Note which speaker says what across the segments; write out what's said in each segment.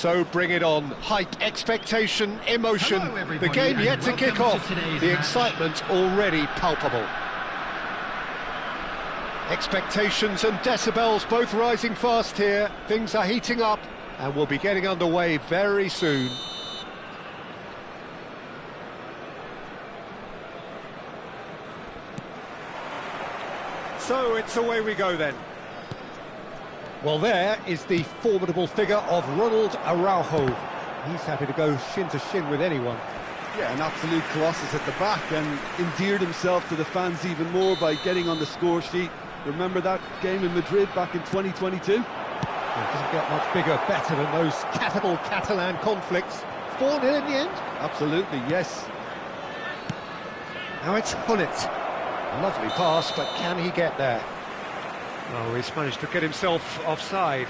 Speaker 1: So bring it on. Hype, expectation, emotion.
Speaker 2: Hello,
Speaker 1: the game yet to kick off. The
Speaker 2: match.
Speaker 1: excitement already palpable. Expectations and decibels both rising fast here. Things are heating up and we'll be getting underway very soon. So it's away we go then. Well, there is the formidable figure of Ronald Araujo. He's happy to go shin to shin with anyone.
Speaker 3: Yeah, an absolute colossus at the back, and endeared himself to the fans even more by getting on the score sheet. Remember that game in Madrid back in 2022?
Speaker 1: It doesn't get much bigger, better than those capital Catalan conflicts. 4-0 in the end?
Speaker 3: Absolutely, yes.
Speaker 1: Now it's Hullet. Lovely pass, but can he get there? Oh, he's managed to get himself offside.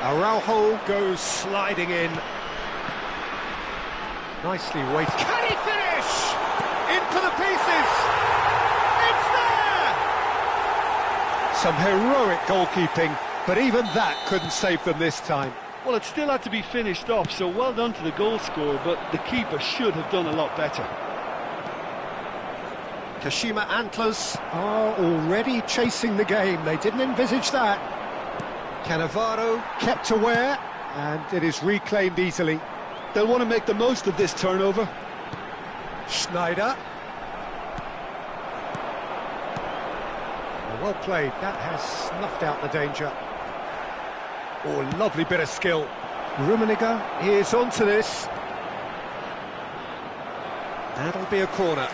Speaker 1: Araujo goes sliding in. Nicely weighted. Can he finish? In for the pieces! It's there! Some heroic goalkeeping, but even that couldn't save them this time.
Speaker 3: Well, it still had to be finished off, so well done to the goal scorer, but the keeper should have done a lot better.
Speaker 1: Kashima Antlers are already chasing the game. They didn't envisage that. Cannavaro kept aware, and it is reclaimed easily.
Speaker 3: They'll want to make the most of this turnover.
Speaker 1: Schneider. Well played, that has snuffed out the danger. Oh, lovely bit of skill. Rummenigge is onto this. That'll be a corner.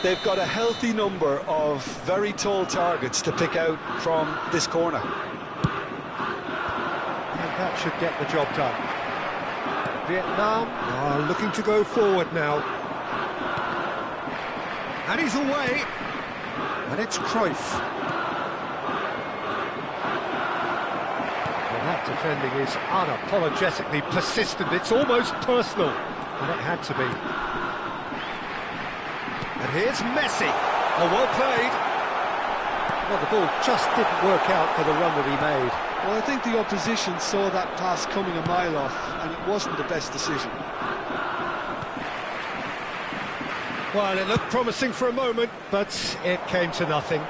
Speaker 3: They've got a healthy number of very tall targets to pick out from this corner.
Speaker 1: And that should get the job done. Vietnam are looking to go forward now. And he's away. And it's Cruyff. Well, that defending is unapologetically persistent. It's almost personal. And it had to be. And here's Messi. Oh, well played. Well, the ball just didn't work out for the run that he made.
Speaker 3: Well, I think the opposition saw that pass coming a mile off, and it wasn't the best decision.
Speaker 1: Well, it looked promising for a moment, but it came to nothing.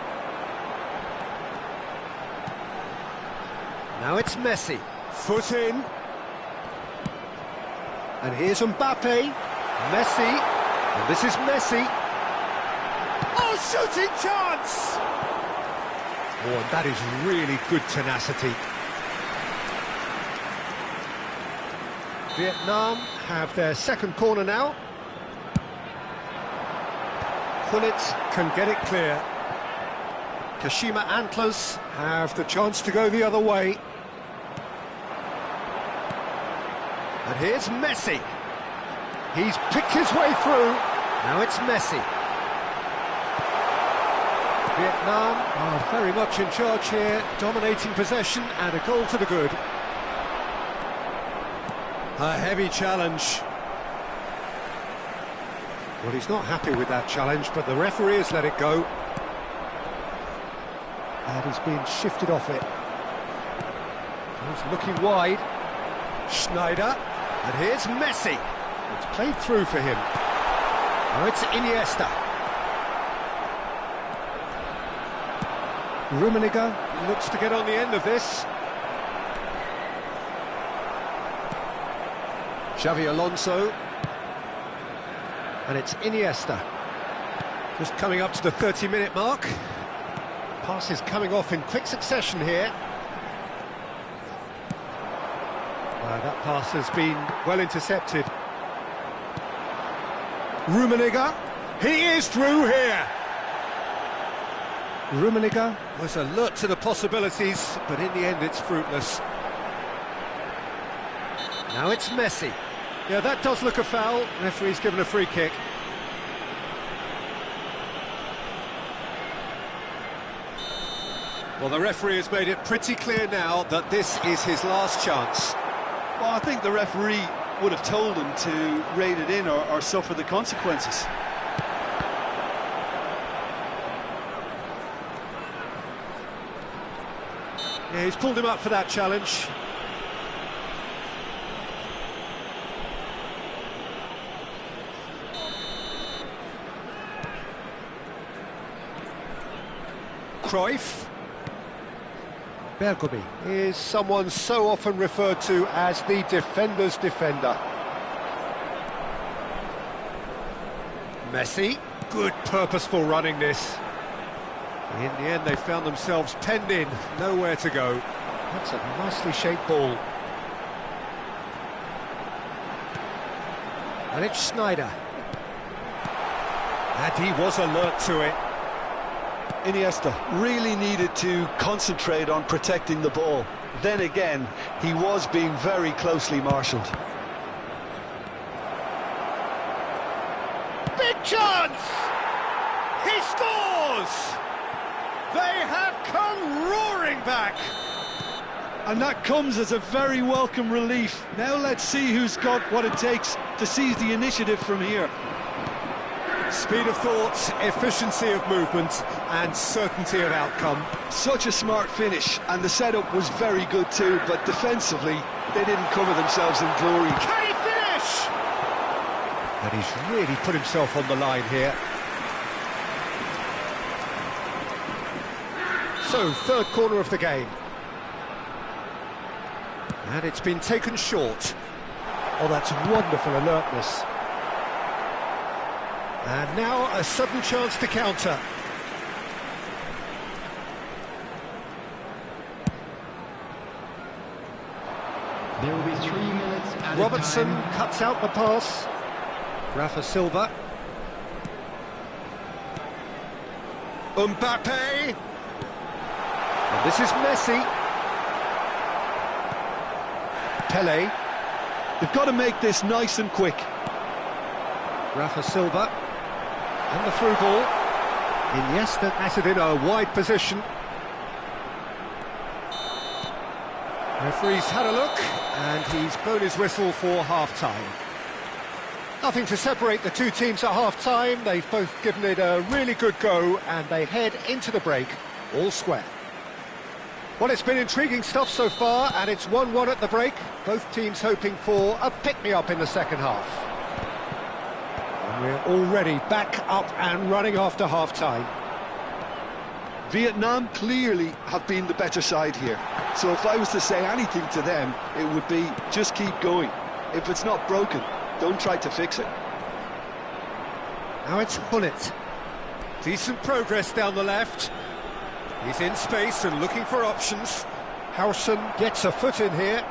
Speaker 1: Now it's Messi. Foot in. And here's Mbappe. Messi. And this is Messi. Oh, shooting chance! Oh, and that is really good tenacity. Vietnam have their second corner now. Hullet can get it clear. Kashima Antlers have the chance to go the other way. And here's Messi. He's picked his way through. Now it's Messi. Vietnam are very much in charge here, dominating possession and a goal to the good. A heavy challenge. Well, he's not happy with that challenge, but the referee has let it go. And he's been shifted off it. He's looking wide. Schneider. And here's Messi. It's played through for him. Now it's Iniesta. Rummenigge looks to get on the end of this. Xavi Alonso. And it's Iniesta. Just coming up to the 30-minute mark. Passes coming off in quick succession here. That pass has been well intercepted. Rummenigge. He is through here. Rummenigge was alert to the possibilities, but in the end it's fruitless. Now it's Messi. Yeah, that does look a foul. Referee's given a free kick. Well, the referee has made it pretty clear now that this is his last chance.
Speaker 3: Well, I think the referee would have told him to rate it in or suffer the consequences.
Speaker 1: Yeah, he's pulled him up for that challenge. Cruyff. Bergomi is someone so often referred to as the defender's defender. Messi, good purposeful running this. In the end they found themselves penned in, nowhere to go. That's a nicely shaped ball. And it's Schneider. And he was alert to it.
Speaker 3: Iniesta really needed to concentrate on protecting the ball. Then again, he was being very closely marshalled.
Speaker 1: Big chance! He scores! They have come roaring back!
Speaker 3: And that comes as a very welcome relief. Now let's see who's got what it takes to seize the initiative from here.
Speaker 1: Speed of thought, efficiency of movement, and certainty of outcome.
Speaker 3: Such a smart finish, and the setup was very good too, but defensively, they didn't cover themselves in glory.
Speaker 1: Can he finish? And he's really put himself on the line here. So, third corner of the game. And it's been taken short. Oh, that's wonderful alertness. And now a sudden chance to counter.
Speaker 2: There will be 3 minutes at
Speaker 1: Robertson
Speaker 2: a time.
Speaker 1: cuts out the pass. Rafa Silva. Mbappe. And this is Messi. Pele.
Speaker 3: They've got to make this nice and quick.
Speaker 1: Rafa Silva. And the through ball. Iniesta at it in a wide position. Referee's had a look, and he's blown his whistle for half-time. Nothing to separate the two teams at half-time. They've both given it a really good go, and they head into the break all square. Well, it's been intriguing stuff so far, and it's 1-1 at the break. Both teams hoping for a pick-me-up in the second half. And we're already back up and running after half-time.
Speaker 3: Vietnam clearly have been the better side here. So if I was to say anything to them, it would be just keep going. If it's not broken, don't try to fix it.
Speaker 1: Now it's Hullet. Decent progress down the left. He's in space and looking for options. Howson gets a foot in here.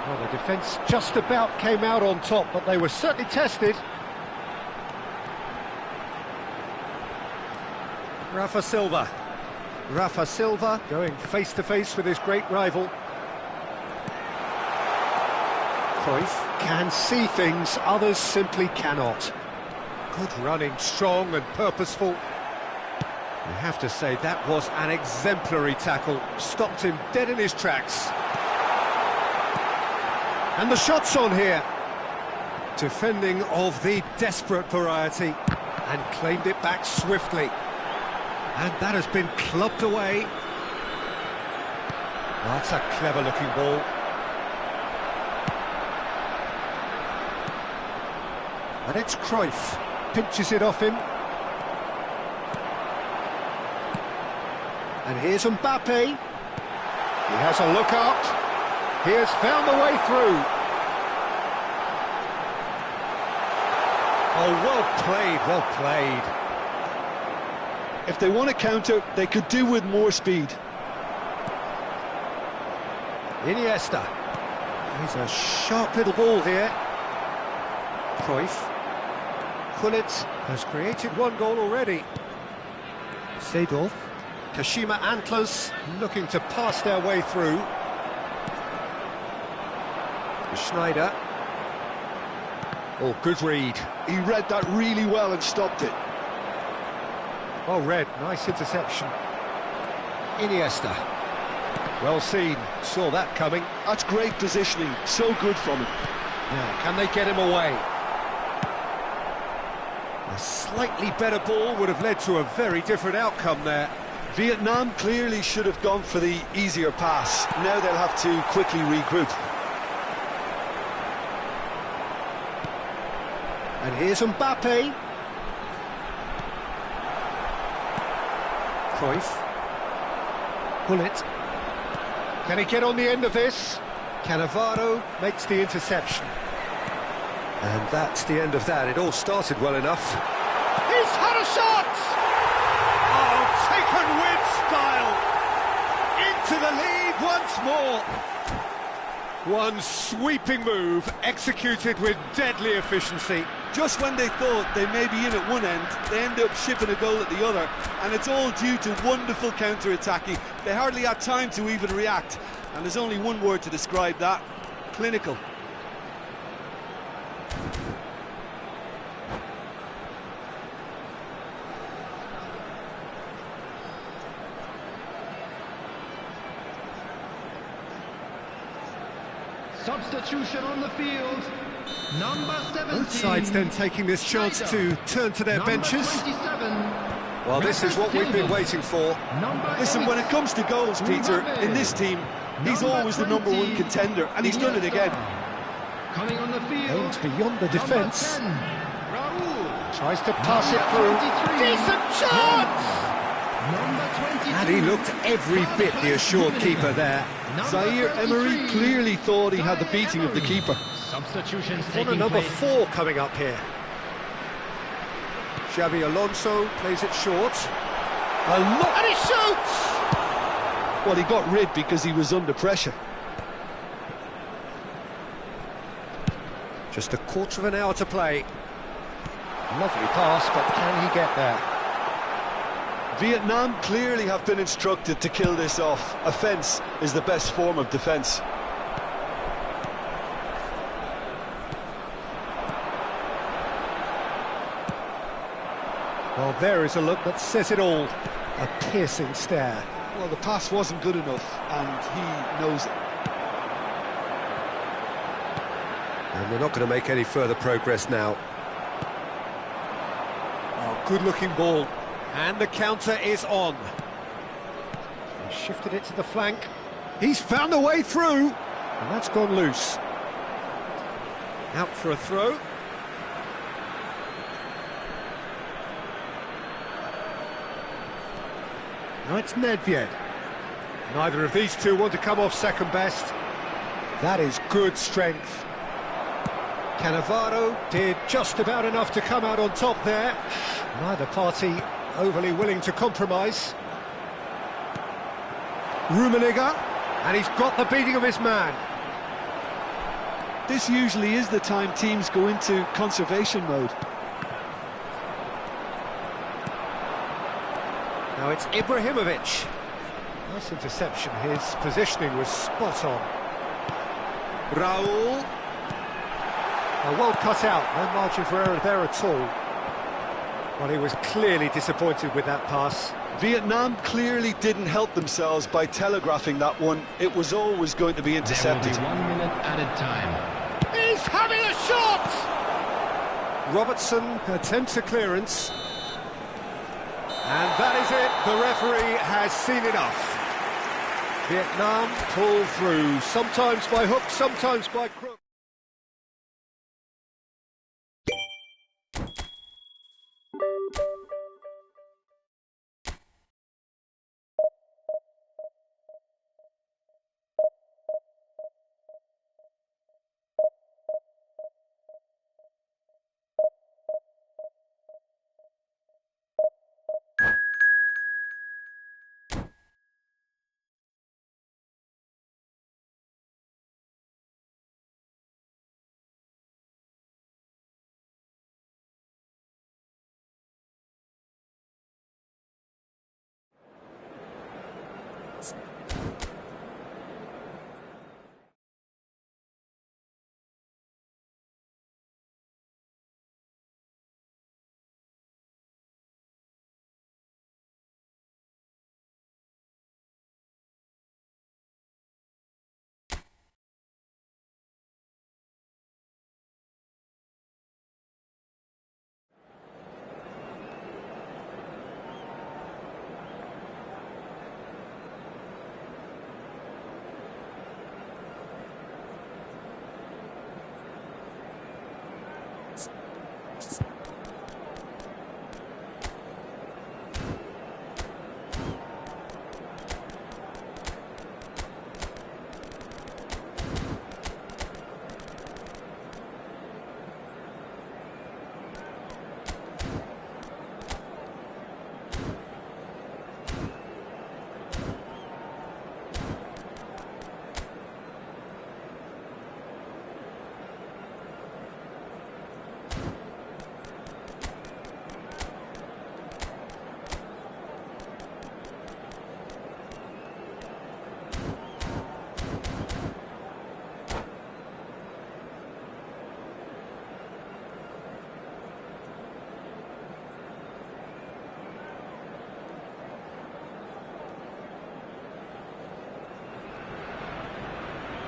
Speaker 1: Well, the defence just about came out on top, but they were certainly tested. Rafa Silva. Rafa Silva going face-to-face with his great rival. Cruyff can see things others simply cannot. Good running, strong and purposeful. You have to say that was an exemplary tackle. Stopped him dead in his tracks. And the shot's on here. Defending of the desperate variety. And claimed it back swiftly. And that has been clubbed away. That's a clever-looking ball. And it's Cruyff. Pinches it off him. And here's Mbappe. He has a look up. He has found the way through. Oh, well played, well played.
Speaker 3: If they want to counter, they could do with more speed.
Speaker 1: Iniesta. He's a sharp little ball here. Cruyff. Hullet has created one goal already. Seedorf. Kashima Antlers looking to pass their way through. Schneider. Oh, good read.
Speaker 3: He read that really well and stopped it.
Speaker 1: Well read, nice interception. Iniesta. Well seen, saw that coming.
Speaker 3: That's great positioning, so good from him.
Speaker 1: Now, can they get him away? A slightly better ball would have led to a very different outcome there.
Speaker 3: Vietnam clearly should have gone for the easier pass. Now they'll have to quickly regroup.
Speaker 1: And here's Mbappe. Cruyff. Bullet. Can he get on the end of this? Cannavaro makes the interception. And that's the end of that. It all started well enough. He's had a shot! Oh, taken with style! Into the lead once more! One sweeping move, executed with deadly efficiency.
Speaker 3: Just when they thought they may be in at one end, they end up shipping a goal at the other, and it's all due to wonderful counter-attacking. They hardly had time to even react, and there's only one word to describe that: clinical.
Speaker 2: Substitution on the field. Number 17.
Speaker 1: Both sides then taking this chance to turn to their benches.
Speaker 2: 27.
Speaker 1: Well, this is what we've been waiting for.
Speaker 3: Listen, when it comes to goals, Peter, in this team, he's always the number one contender, and he's done it again.
Speaker 2: Coming on the field.
Speaker 1: Aims beyond the defence.
Speaker 2: Raul.
Speaker 1: Tries to pass it through. Decent chance!
Speaker 2: Number 23.
Speaker 1: And he looked every bit the assured keeper there.
Speaker 3: Zaire Emery clearly thought he had the beating of the keeper.
Speaker 2: Substitutions
Speaker 1: Corner
Speaker 2: taking
Speaker 1: number
Speaker 2: place.
Speaker 1: 4 coming up here. Xabi Alonso plays it short. And he shoots!
Speaker 3: Well, he got rid because he was under pressure.
Speaker 1: Just a quarter of an hour to play. Lovely pass, but can he get there?
Speaker 3: Vietnam clearly have been instructed to kill this off. Offence is the best form of defence.
Speaker 1: Well, there is a look that says it all. A piercing stare.
Speaker 3: Well, the pass wasn't good enough, and he knows it.
Speaker 1: And they're not going to make any further progress now. Oh, good-looking ball. And the counter is on. He shifted it to the flank. He's found a way through. And that's gone loose. Out for a throw. Now it's Nedved. Neither of these two want to come off second best. That is good strength. Cannavaro did just about enough to come out on top there. Neither party overly willing to compromise. Rummenigge, and he's got the beating of his man.
Speaker 3: This usually is the time teams go into conservation mode.
Speaker 1: Now it's Ibrahimovic. Nice interception, his positioning was spot on. Raul. Well cut out, no margin for error there at all. Well, he was clearly disappointed with that pass.
Speaker 3: Vietnam clearly didn't help themselves by telegraphing that one. It was always going to be intercepted.
Speaker 2: There will be 1 minute added time.
Speaker 1: He's having a shot! Robertson attempts a clearance. And that is it. The referee has seen enough. Vietnam pull through, sometimes by hook, sometimes by crook.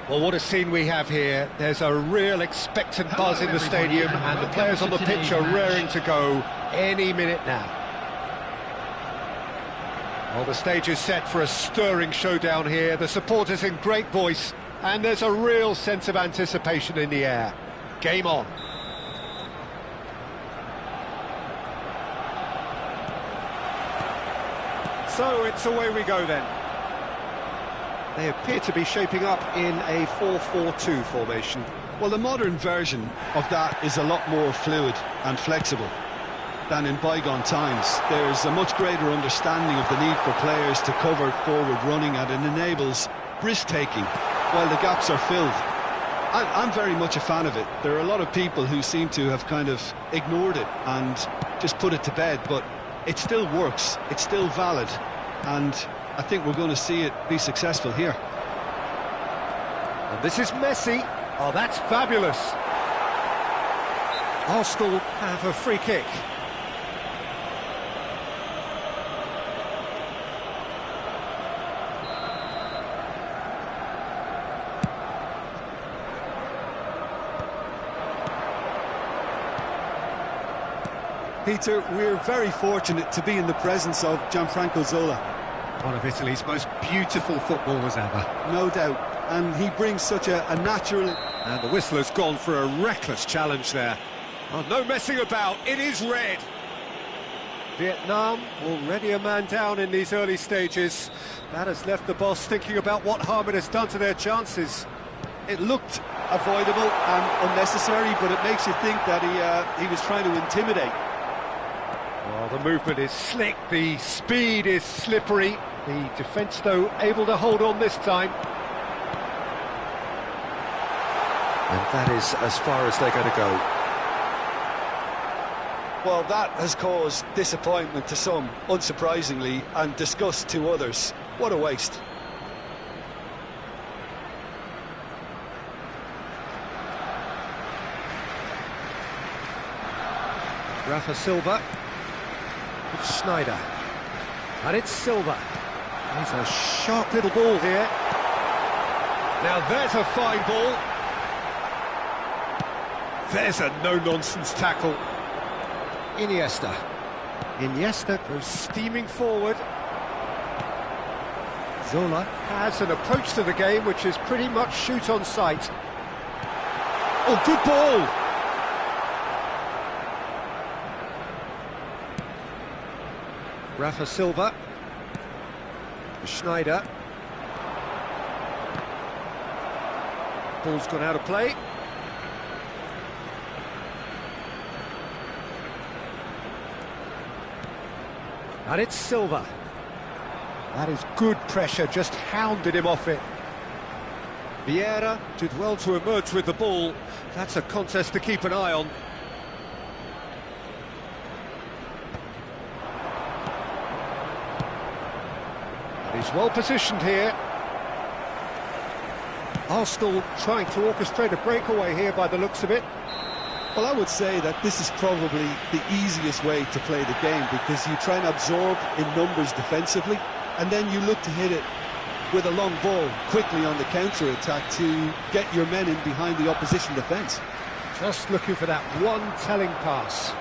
Speaker 1: Well, what a scene we have here. There's a real expectant buzz in the stadium, and the players on the pitch are raring to go any minute now. Well, the stage is set for a stirring showdown here. The supporters in great voice, and there's a real sense of anticipation in the air. Game on. So it's away we go then. They appear to be shaping up in a 4-4-2 formation.
Speaker 3: Well, the modern version of that is a lot more fluid and flexible than in bygone times. There's a much greater understanding of the need for players to cover forward running, and it enables risk-taking while the gaps are filled. I'm very much a fan of it. There are a lot of people who seem to have kind of ignored it and just put it to bed, but it still works, it's still valid, and I think we're going to see it be successful here.
Speaker 1: And this is Messi. Oh, that's fabulous. Arsenal have a free kick.
Speaker 3: Peter, we're very fortunate to be in the presence of Gianfranco Zola.
Speaker 1: One of Italy's most beautiful footballers ever.
Speaker 3: No doubt, and he brings such a natural...
Speaker 1: And the whistler's gone for a reckless challenge there. Oh, no messing about, it is red. Vietnam already a man down in these early stages. That has left the boss thinking about what harm it has done to their chances.
Speaker 3: It looked avoidable and unnecessary, but it makes you think that he was trying to intimidate.
Speaker 1: Well, the movement is slick, the speed is slippery. The defence, though, able to hold on this time. And that is as far as they're going to go.
Speaker 3: Well, that has caused disappointment to some, unsurprisingly, and disgust to others. What a waste.
Speaker 1: Rafa Silva. It's Schneider. And it's Silva. He's a sharp little ball here. Now there's a fine ball. There's a no-nonsense tackle. Iniesta. Iniesta goes steaming forward. Zola has an approach to the game which is pretty much shoot on sight. Oh, good ball! Rafa Silva. Schneider. Ball's gone out of play. And it's Silva. That is good pressure, just hounded him off it. Vieira did well to emerge with the ball. That's a contest to keep an eye on. And he's well positioned here. Arsenal trying to orchestrate a breakaway here by the looks of it.
Speaker 3: Well, I would say that this is probably the easiest way to play the game, because you try and absorb in numbers defensively, and then you look to hit it with a long ball quickly on the counter-attack to get your men in behind the opposition defence.
Speaker 1: Just looking for that one telling pass.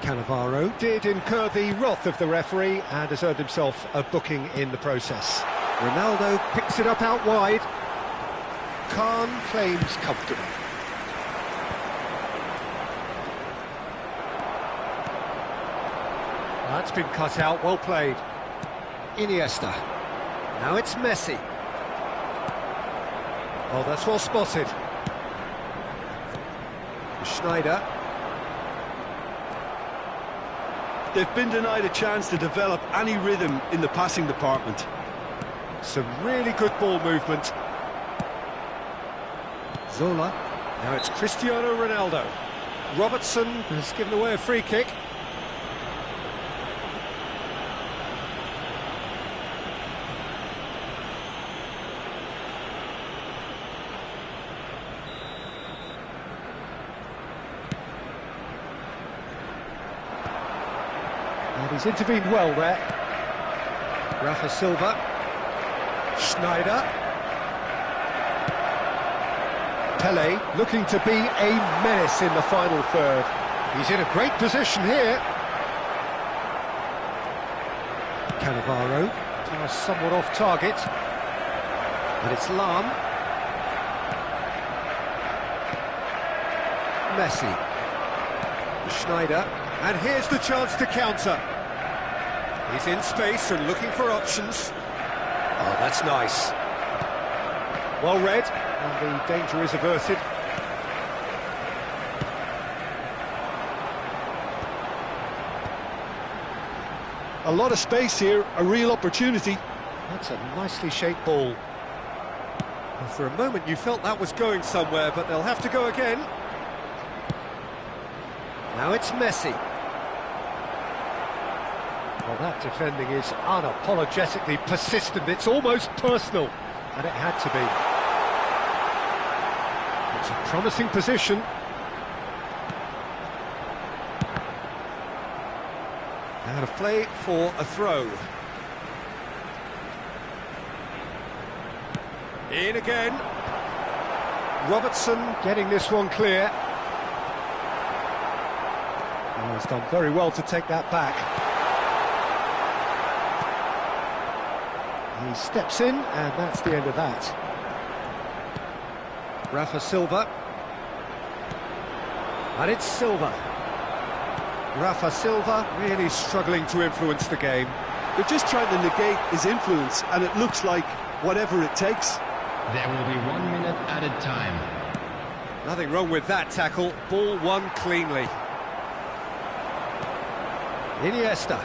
Speaker 1: Cannavaro did incur the wrath of the referee and has earned himself a booking in the process. Ronaldo picks it up out wide. Khan claims comfortably. That's been cut out, well played. Iniesta. Now it's Messi. Oh, that's well spotted. Schneider.
Speaker 3: They've been denied a chance to develop any rhythm in the passing department.
Speaker 1: Some really good ball movement. Zola. Now it's Cristiano Ronaldo. Robertson has given away a free kick. And he's intervened well there. Rafa Silva. Schneider. Pele looking to be a menace in the final third. He's in a great position here. Cannavaro, somewhat off target. And it's Lam. Messi. Schneider. And here's the chance to counter. He's in space and looking for options. Oh, that's nice. Well read, and the danger is averted.
Speaker 3: A lot of space here, a real opportunity.
Speaker 1: That's a nicely shaped ball. Well, for a moment you felt that was going somewhere, but they'll have to go again. Now it's Messi. Well, that defending is unapologetically persistent. It's almost personal, and it had to be. It's a promising position. Out of play for a throw. In again. Robertson getting this one clear. Oh, he's done very well to take that back. He steps in, and that's the end of that. Rafa Silva. And it's Silva. Rafa Silva really struggling to influence the game.
Speaker 3: They're just trying to negate his influence, and it looks like whatever it takes.
Speaker 2: There will be 1 minute added time.
Speaker 1: Nothing wrong with that tackle. Ball won cleanly. Iniesta.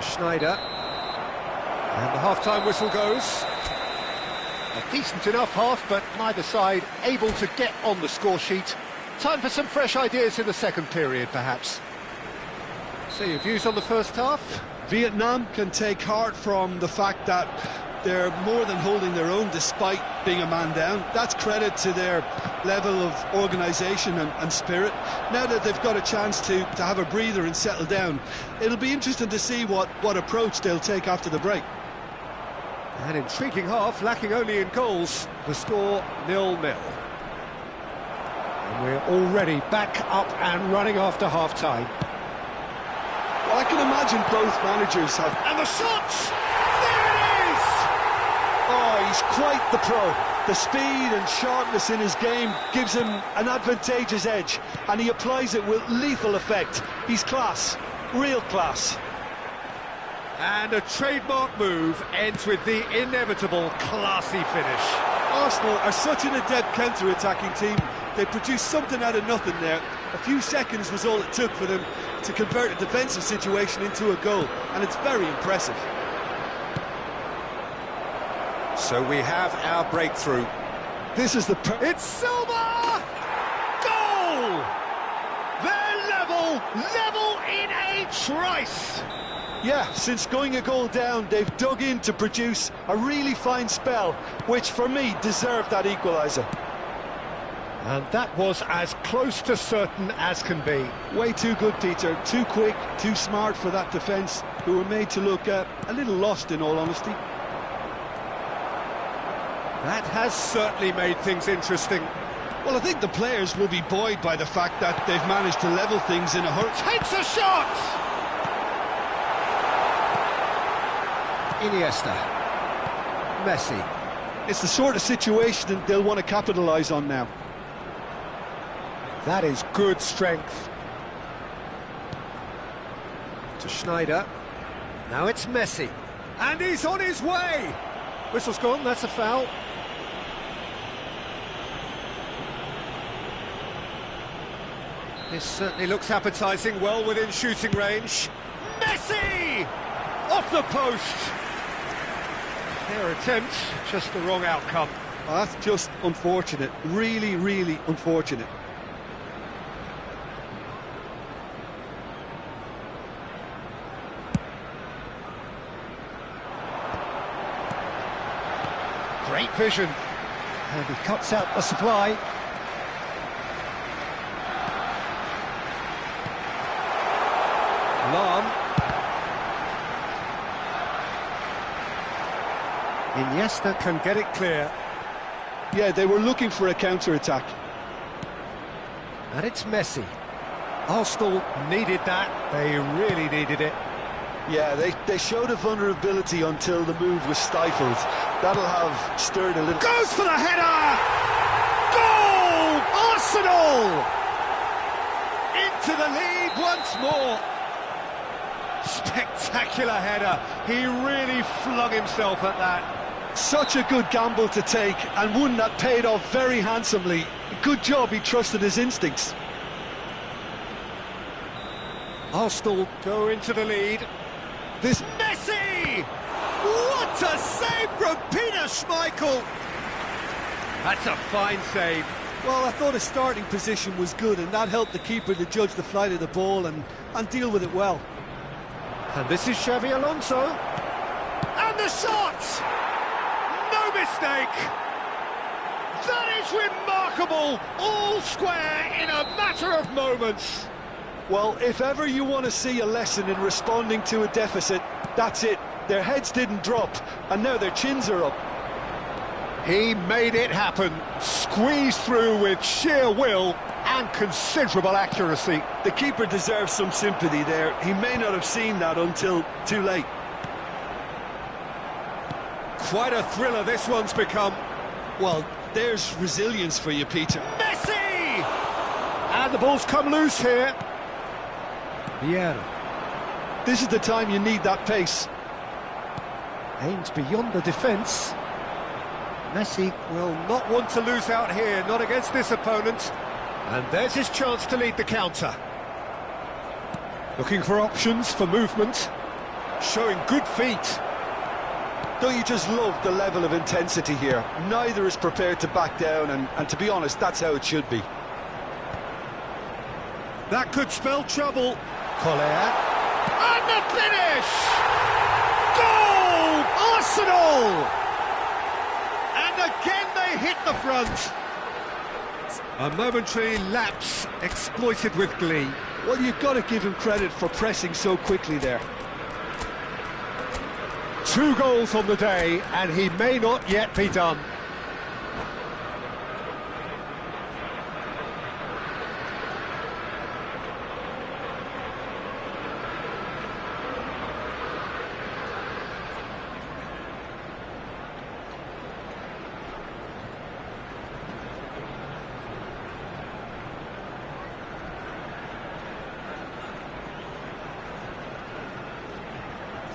Speaker 1: Schneider. And the half-time whistle goes. A decent enough half, but neither side able to get on the score sheet. Time for some fresh ideas in the second period, perhaps. So your views on the first half?
Speaker 3: Vietnam can take heart from the fact that they're more than holding their own despite being a man down. That's credit to their level of organisation and spirit. Now that they've got a chance to have a breather and settle down, it'll be interesting to see what approach they'll take after the break.
Speaker 1: An intriguing half, lacking only in goals. The score 0-0. And we're already back up and running after half-time.
Speaker 3: Well, I can imagine both managers have...
Speaker 1: And the shots! There it is!
Speaker 3: Oh, he's quite the pro. The speed and sharpness in his game gives him an advantageous edge, and he applies it with lethal effect. He's class, real class.
Speaker 1: And a trademark move ends with the inevitable classy finish.
Speaker 3: Arsenal are such an adept counter-attacking team. They produced something out of nothing there. A few seconds was all it took for them to convert a defensive situation into a goal, and it's very impressive.
Speaker 1: So we have our breakthrough.
Speaker 3: This is the...
Speaker 1: It's Silva! Goal! They're level in a trice!
Speaker 3: Yeah, since going a goal down, they've dug in to produce a really fine spell, which for me deserved that equaliser.
Speaker 1: And that was as close to certain as can be.
Speaker 3: Way too good, Peter. Too quick, too smart for that defence, who were made to look a little lost, in all honesty.
Speaker 1: That has certainly made things interesting.
Speaker 3: Well, I think the players will be buoyed by the fact that they've managed to level things in a hurry.
Speaker 1: Takes a shot! Iniesta. Messi.
Speaker 3: It's the sort of situation they'll want to capitalise on now.
Speaker 1: That is good strength. To Schneider. Now it's Messi. And he's on his way! Whistle's gone, that's a foul. This certainly looks appetising, well within shooting range. Messi! Off the post! Fair attempt, just the wrong outcome.
Speaker 3: Oh, that's just unfortunate, really, really unfortunate.
Speaker 1: Great vision. And he cuts out the supply. Lam. Iniesta can get it clear.
Speaker 3: Yeah, they were looking for a counter-attack.
Speaker 1: And it's Messi. Arsenal needed that, they really needed it.
Speaker 3: Yeah, they showed a vulnerability until the move was stifled. That'll have stirred a little...
Speaker 1: Goes for the header! Goal! Arsenal! Into the lead once more. Spectacular header. He really flung himself at that.
Speaker 3: Such a good gamble to take, and one that paid off very handsomely. Good job he trusted his instincts.
Speaker 1: Arsenal go into the lead. This Messi! What a save from Peter Schmeichel! That's a fine save.
Speaker 3: Well, I thought his starting position was good, and that helped the keeper to judge the flight of the ball and deal with it well.
Speaker 1: And this is Xavi Alonso. And the shot! No mistake! That is remarkable! All square in a matter of moments.
Speaker 3: Well, if ever you want to see a lesson in responding to a deficit, that's it. Their heads didn't drop, and now their chins are up.
Speaker 1: He made it happen, squeezed through with sheer will and considerable accuracy.
Speaker 3: The keeper deserves some sympathy there. He may not have seen that until too late.
Speaker 1: Quite a thriller this one's become.
Speaker 3: Well, there's resilience for you, Peter.
Speaker 1: Messi! And the ball's come loose here. Vieira.
Speaker 3: This is the time you need that pace.
Speaker 1: Aims beyond the defence. Messi will not want to lose out here, not against this opponent. And there's his chance to lead the counter. Looking for options for movement. Showing good feet.
Speaker 3: Don't you just love the level of intensity here? Neither is prepared to back down, and to be honest, that's how it should be.
Speaker 1: That could spell trouble. Collier. And the finish! Goal! Arsenal! And again they hit the front. A momentary lapse exploited with glee.
Speaker 3: Well, you've got to give him credit for pressing so quickly there.
Speaker 1: 2 goals on the day, and he may not yet be done.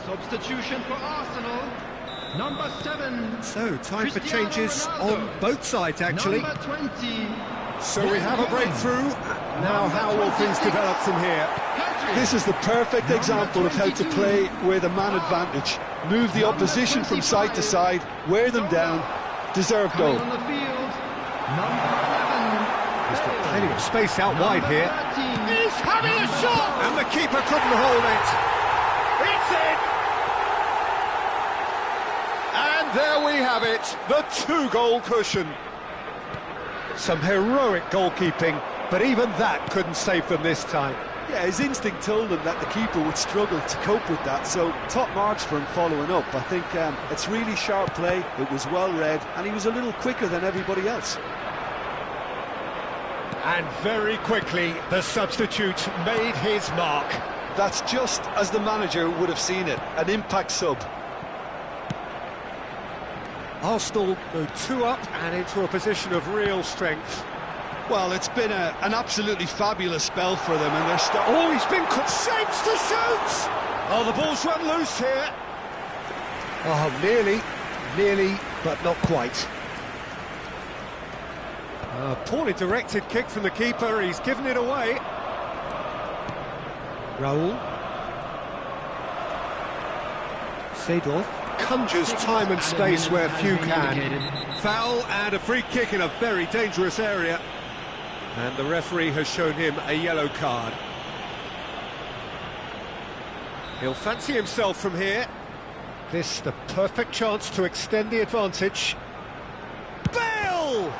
Speaker 2: Substitution for Arsenal, number 7.
Speaker 1: So, time for
Speaker 2: Cristiano
Speaker 1: changes
Speaker 2: Ronaldo.
Speaker 1: on both sides, actually.
Speaker 2: Number 20.
Speaker 1: So we have a breakthrough. Now, how will things develop from here?
Speaker 3: This is the perfect example of how to play with a man advantage. Move the opposition from side to side, wear them down, deserve goal.
Speaker 2: On the field, number 11.
Speaker 1: He's got plenty of space out wide here.
Speaker 2: 13.
Speaker 1: He's having a shot! And the keeper couldn't hold it. It's in! And there we have it, the 2-goal cushion. Some heroic goalkeeping, but even that couldn't save them this time.
Speaker 3: Yeah, his instinct told him that the keeper would struggle to cope with that, so top marks for him following up. I think it's really sharp play, it was well read, and he was a little quicker than everybody else.
Speaker 1: And very quickly, the substitute made his mark.
Speaker 3: That's just as the manager would have seen it, an impact sub.
Speaker 1: Arsenal go 2 up and into a position of real strength.
Speaker 3: Well, it's been an absolutely fabulous spell for them, and they're
Speaker 1: Oh, he's been cut shapes to shoot! Oh, the ball's run loose here. Oh, nearly, but not quite. A poorly directed kick from the keeper, he's given it away. Raul. Seedorf conjures time and space where few can. Foul and a free kick in a very dangerous area. And the referee has shown him a yellow card. He'll fancy himself from here. This the perfect chance to extend the advantage. Bale!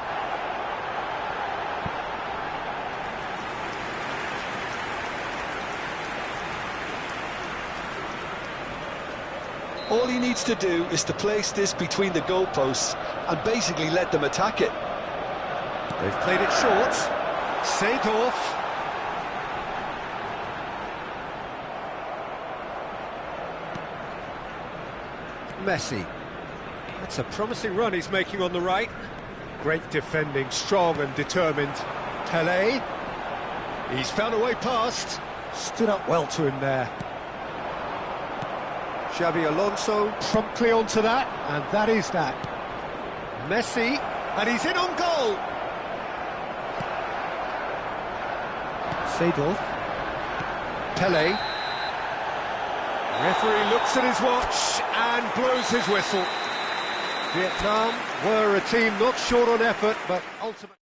Speaker 3: All he needs to do is to place this between the goalposts and basically let them attack it.
Speaker 1: They've played it short. Seedorf. Messi. That's a promising run he's making on the right. Great defending, strong and determined. Pelé. He's found a way past. Stood up well to him there. Xabi Alonso promptly onto that, and that is that. Messi, and he's in on goal. Seedorf. Pelé. Referee looks at his watch and blows his whistle. Vietnam were a team not short on effort, but ultimately...